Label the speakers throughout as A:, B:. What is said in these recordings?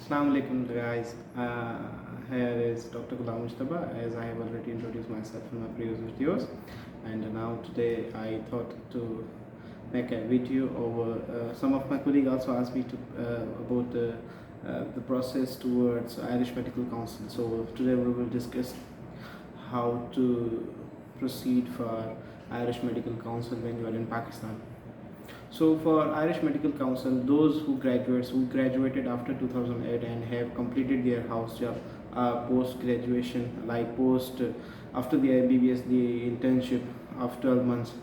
A: Assalamu alaikum guys. Here is Dr. Ghulam Mujtaba, as I have already introduced myself in my previous videos, and now today I thought to make a video over some of my colleagues also asked me to about the process towards Irish Medical Council. So today we will discuss how to proceed for Irish Medical Council when you are in Pakistan. So for Irish Medical Council, those who graduated after 2008 and have completed their house job post graduation, like post after the MBBS, the internship of 12 months,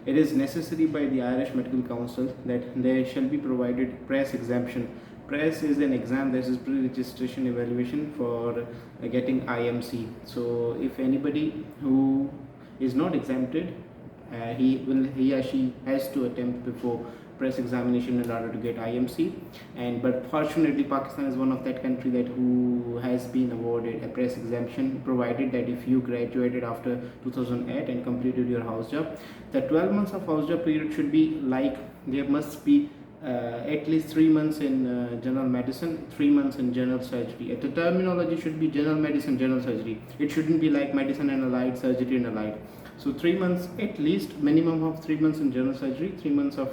A: it is necessary by the Irish Medical Council that they shall be provided press exemption. Press is an exam, this is pre-registration evaluation for getting IMC. So if anybody who is not exempted, he or she has to attempt before press examination in order to get IMC. But fortunately Pakistan is one of that country that who has been awarded a press exemption, provided that if you graduated after 2008 and completed your house job, the 12 months of house job period should be like there must be at least 3 months in general medicine, 3 months in general surgery. The terminology should be general medicine, general surgery. It shouldn't be like medicine and allied, surgery and allied. So 3 months, at least minimum of 3 months in general surgery, 3 months of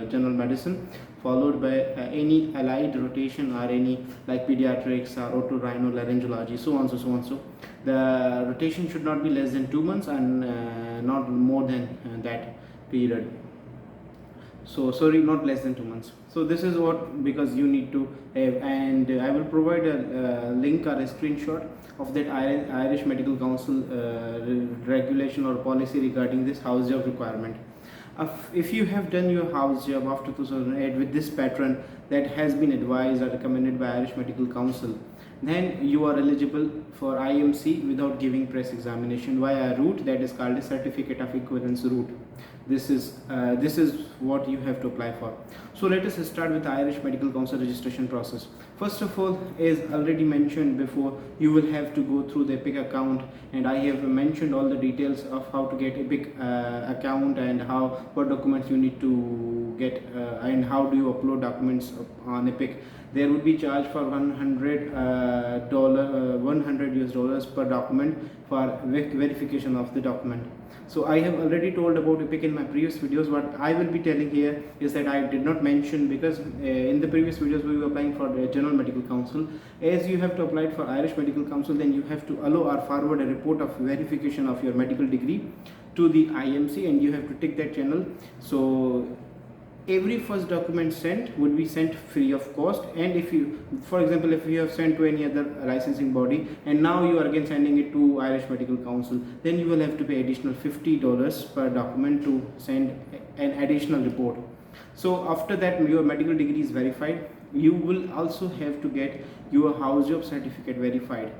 A: general medicine, followed by any allied rotation or any like pediatrics or otorhinolaryngology, so on, so the rotation should not be less than 2 months and not more than that period. So sorry, not less than 2 months. So this is what, because you need to have, and I will provide a link or a screenshot of that Irish Medical Council regulation or policy regarding this house job requirement. If you have done your house job after 2008 with this pattern that has been advised or recommended by Irish Medical Council, then you are eligible for IMC without giving press examination via a route that is called a certificate of equivalence route. This is what you have to apply for. So let us start with the Irish Medical Council registration process. First of all, as already mentioned before, you will have to go through the EPIC account, and I have mentioned all the details of how to get EPIC account and what documents you need to get and how do you upload documents on EPIC. There would be charge for $100 US per document for verification of the document. So I have already told about EPIC in my previous videos. What I will be telling here is that I did not mention, because in the previous videos we were applying for the General Medical Council. As you have to apply for Irish Medical Council, then you have to allow or forward a report of verification of your medical degree to the IMC, and you have to tick that channel. So every first document sent would be sent free of cost, and if you, for example, if you have sent to any other licensing body and now you are again sending it to Irish Medical Council, then you will have to pay additional $50 per document to send an additional report. So after that your medical degree is verified, you will also have to get your house job certificate verified.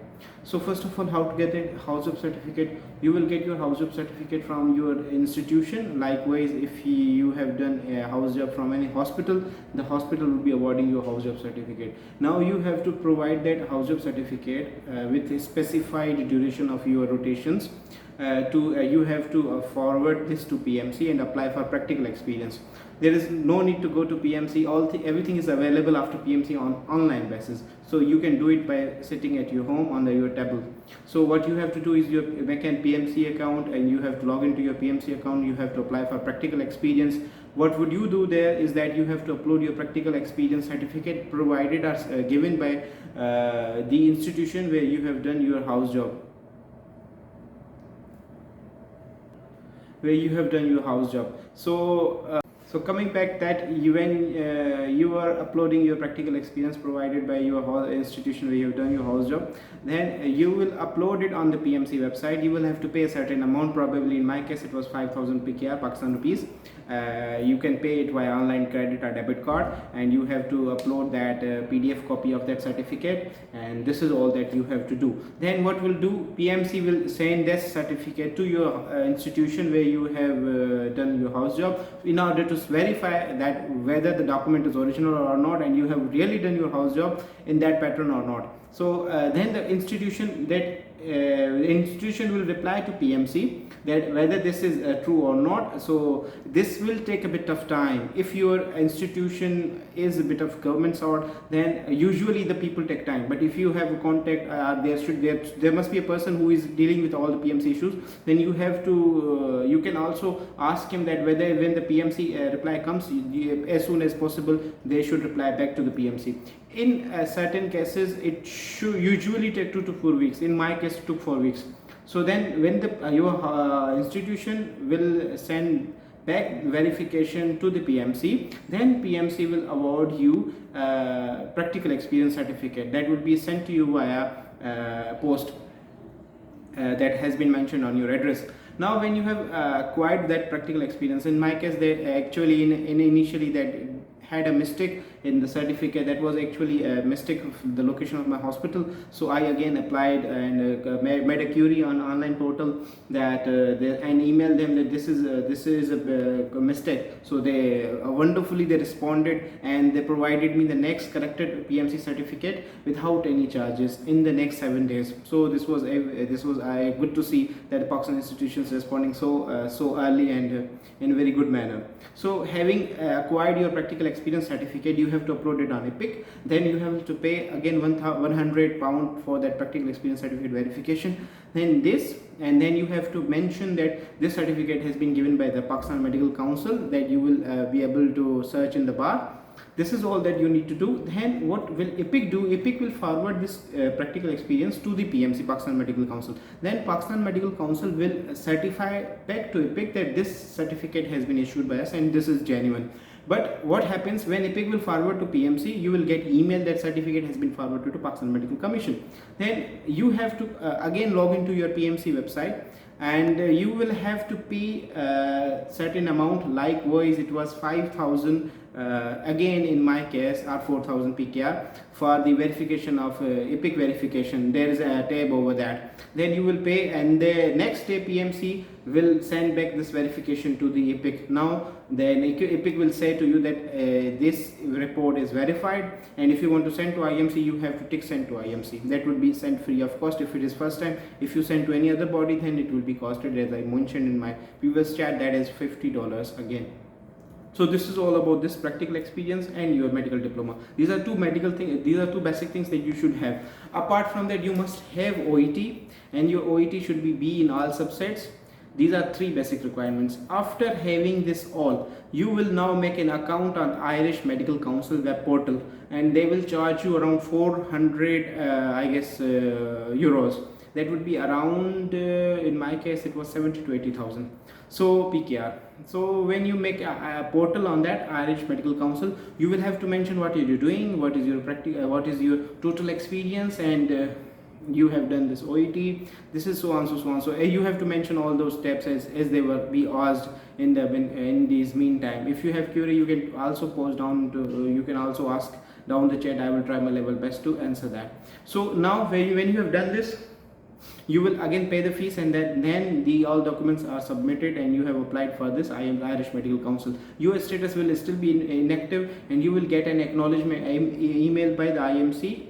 A: So first of all, how to get a house job certificate? You will get your house job certificate from your institution. Likewise, if you have done a house job from any hospital, the hospital will be awarding you a house job certificate. Now you have to provide that house job certificate with a specified duration of your rotations. You have to forward this to PMC and apply for practical experience. There is no need to go to PMC. Everything is available after PMC on online basis, so you can do it by sitting at your home on your table. So what you have to do is you make an PMC account, and you have to log into your PMC account. You have to apply for practical experience. What would you do there is that you have to upload your practical experience certificate provided or given by the institution where you have done your house job. So coming back, that when you are uploading your practical experience provided by your institution where you have done your house job, then you will upload it on the PMC website. You will have to pay a certain amount, probably in my case it was 5,000 PKR, Pakistan rupees. You can pay it via online credit or debit card, and you have to upload that PDF copy of that certificate, and this is all that you have to do. Then what will do, PMC will send this certificate to your institution where you have done your house job in order to verify that whether the document is original or not, and you have really done your house job in that pattern or not. So then the institution will reply to PMC that whether this is true or not. So this will take a bit of time. If your institution is a bit of government sort, then usually the people take time. But if you have a contact, there must be a person who is dealing with all the PMC issues. Then you have to you can also ask him that whether when the PMC reply comes, as soon as possible they should reply back to the PMC. In certain cases it should usually take 2 to 4 weeks. In my case it took 4 weeks. So then when your institution will send back verification to the PMC, then PMC will award you practical experience certificate that will be sent to you via post that has been mentioned on your address. Now when you have acquired that practical experience, in my case they actually initially that had a mistake in the certificate. That was actually a mistake of the location of my hospital. So I again applied and made a query on online portal that and emailed them that this is a mistake. So they wonderfully they responded and they provided me the next corrected PMC certificate without any charges in the next 7 days. So this was good to see that the Pakistan institutions responding so early and in a very good manner. So having acquired your practical experience certificate, you have to upload it on Epic. Then you have to pay again £100 for that practical experience certificate verification. Then then you have to mention that this certificate has been given by the Pakistan Medical Council, that you will be able to search in the bar. This is all that you need to do. Then what will Epic do? Epic will forward this practical experience to the PMC, Pakistan Medical Council. Then Pakistan Medical Council will certify back to Epic that this certificate has been issued by us and this is genuine. But what happens when Epic will forward to PMC, you will get email that certificate has been forwarded to Pakistan Medical Commission. Then you have to again log into your PMC website, and you will have to pay a certain amount. Likewise, it was 5,000 again in my case, or 4,000 PKR for the verification of Epic verification. There is a tab over that. Then you will pay, and the next day PMC will send back this verification to the Epic. Now then Epic will say to you that this report is verified, and if you want to send to IMC, you have to tick send to IMC. That would be sent free of cost if it is first time. If you send to any other body, then it will be costed, as I mentioned in my previous chat, that is $50 again. So this is all about this practical experience and your medical diploma. These are two basic things that you should have. Apart from that, you must have OET, and your OET should be B in all subsets. These are 3 basic requirements. After having this all, you will now make an account on Irish Medical Council web portal, and they will charge you around 400 euros. That would be around in my case it was 70 to 80,000 so PKR. So when you make a portal on that Irish Medical Council, you will have to mention what you're doing, what is your total experience, and you have done this OET, this is so on so on. So you have to mention all those steps as they will be asked in these meantime. If you have query, you can also post down to, you can also ask down the chat. I will try my level best to answer that. So now when you have done this, you will again pay the fees, and then the all documents are submitted, and you have applied for this Irish Medical Council. Your status will still be inactive, and you will get an acknowledgement email by the IMC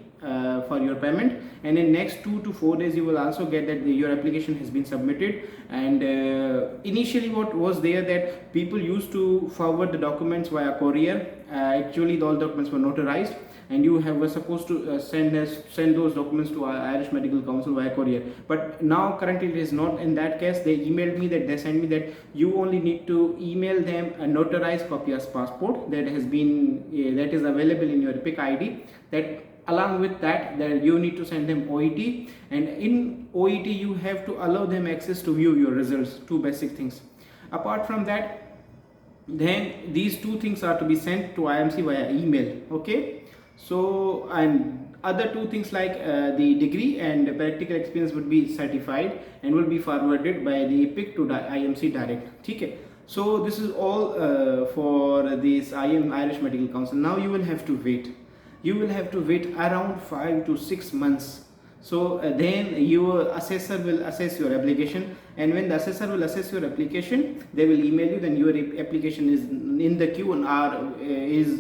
A: for your payment, and in next 2 to 4 days you will also get that your application has been submitted. And initially what was there, that people used to forward the documents via courier. Actually all documents were notarized, and you were supposed to send those documents to Irish Medical Council via courier. But now currently it is not in that case. They emailed me that they sent me that you only need to email them a notarized copy of passport that is available in your Epic ID. That along with that you need to send them OET, and in OET you have to allow them access to view your results. 2 basic things. Apart from that, then these 2 things are to be sent to IMC via email. Okay, so and other 2 things like the degree and practical experience would be certified and will be forwarded by the Epic to IMC direct. Okay, so this is all for this Irish Medical Council. Now you will have to wait. You will have to wait around 5 to 6 months. So then your assessor will assess your application, and when the assessor will assess your application, they will email you. Then your application is in the queue and is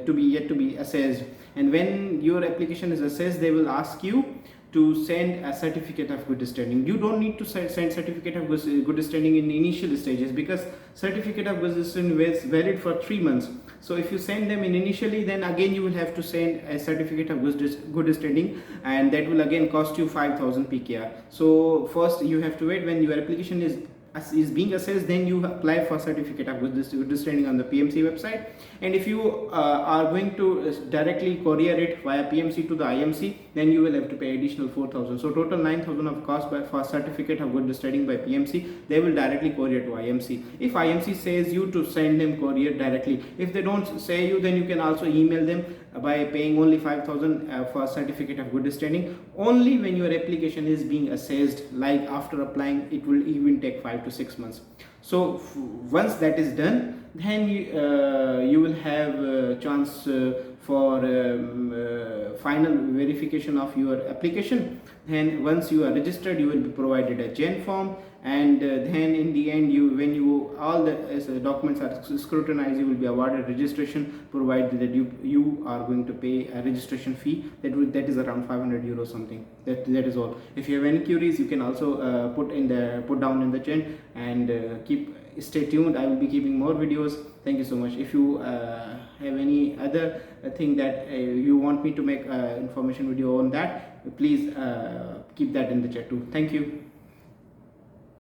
A: to be yet to be assessed. And when your application is assessed, they will ask you to send a certificate of good standing. You don't need to send certificate of good standing in initial stages, because certificate of good standing is valid for 3 months. So if you send them in initially, then again you will have to send a certificate of good standing, and that will again cost you 5,000 PKR. So first you have to wait when your application is being assessed, then you apply for certificate of good standing on the PMC website. And if you are going to directly courier it via PMC to the IMC, then you will have to pay additional 4,000. So total 9,000 of cost for certificate of good standing by PMC. They will directly courier to IMC. If IMC says you to send them courier directly, if they don't say you, then you can also email them by paying only 5,000 for certificate of good standing. Only when your application is being assessed, like after applying, it will even take 5 to 6 months. So once that is done, then you will have a chance for final verification of your application. Then once you are registered, you will be provided a GEN form, and then in the end, when all the documents are scrutinized, you will be awarded registration, provided that you are going to pay a registration fee that is around 500 euros something. That is all. If you have any queries, you can also put down in the chat, and stay tuned. I will be keeping more videos. Thank you so much. If you have any other thing that you want me to make information video on that, please keep that in the chat too. Thank you.